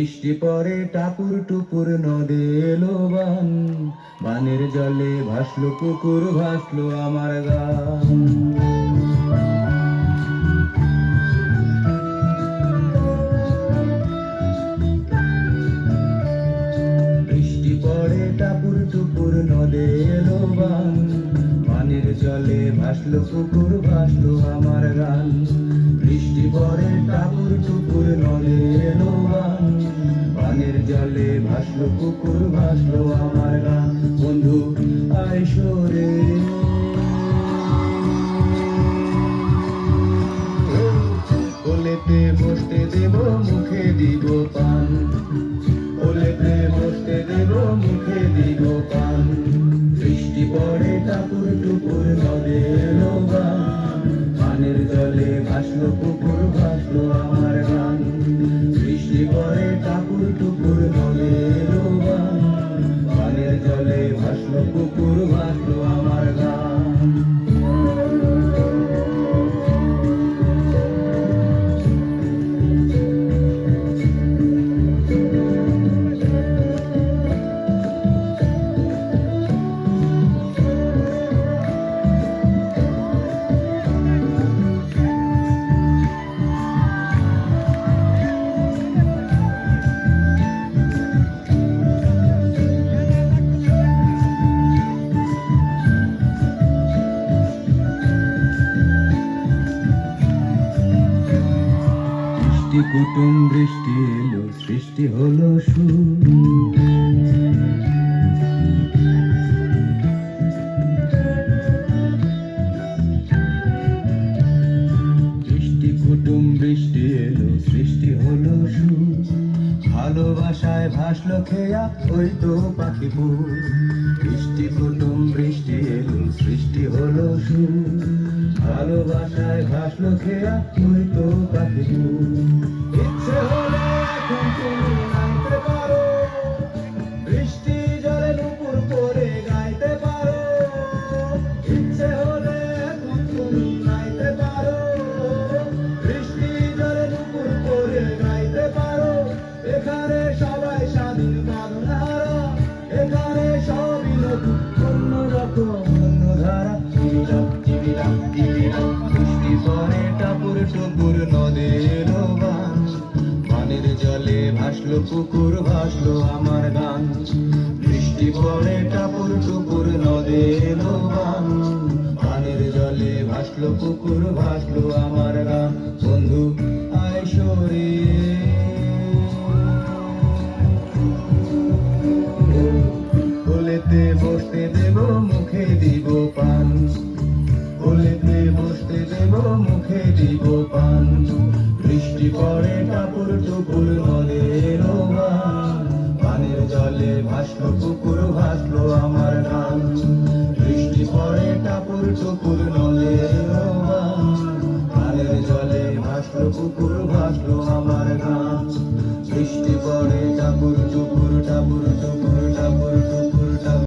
বৃষ্টি পরে টাপুর টুপুর নদে এলো বান, বানের জলে ভাসলো পুকুর, ভাসলো আমার গান। বৃষ্টি পরে টাপুর টুপুর নদে এলো বান, বানের জলে ভাসলো পুকুর, ভাসলো আমার গান। বৃষ্টি পরে টাপুর টুপুর নদে এলো বান, বানের জলে ভাসলো পুকুর, ভাসলো আমার গান। বন্ধু আইসো রে, কোলেতে বসতে দেব, মুখে দিব পান, কোলেতে বসতে দেব, মুখে দিব পান। বৃষ্টি পড়ে টাপুর টুপুর নদে এলো বান, বানের জলে ভাসলো পুকুর, ভাসলো আমার গান। বৃষ্টি পড়ে টাপুর টুপুর নদে এলো বান, বানের জলে ভাসলো পুকুর, ভাসলো আমার গান। কুটুম বৃষ্টি এলো, সৃষ্টি হলো সুর। বৃষ্টি কুটুম বৃষ্টি এলো, সৃষ্টি হলো সুর। ভালোবাসায় ভাসলো খেয়া ওই তো পাখিপুর। বৃষ্টি কুটুম বৃষ্টি এলো, সৃষ্টি হলো সুর। ভালোবাসায় ভাসলো খেয়া ওই তো পাখিপুর। ইচ্ছে হলে এখন তুমি নামতে পারো, বৃষ্টি জলে নুপুর পরে গাইতে পারো। ইচ্ছে হলে এখন তুমি নাইতে পারো, বৃষ্টি জলে নুপুর পরে গাইতে পারো। এখানে সবাই স্বাধীন ভাবনারা, এখানে সবই নতুন অন্যরকম অন্য ধারা। চিবিলাম চিবিলাম বৃষ্টি পরে টাপুর টুপুর নদে এলো বান, বানের জলে ভাসলো পুকুর, ভাসলো আমার গান। বৃষ্টি পরে টাপুর টুপুর নদে এলো বান, বানের জলে ভাসলো পুকুর, ভাসলো আমার গান। বন্ধু আইসো রে, কোলেতে বসতে দেব, মুখে দিব পান, কোলেতে বসতে দেব, মুখে দিব পান। বৃষ্টি পড়ে টাপুর টুপুর নদে এলো বান, বানের জলে ভাসলো পুকুর, ভাসলো আমার গান। বৃষ্টি পড়ে টাপুর টুপুর নদে এলো বান, বানের জলে ভাসলো পুকুর, ভাসলো আমার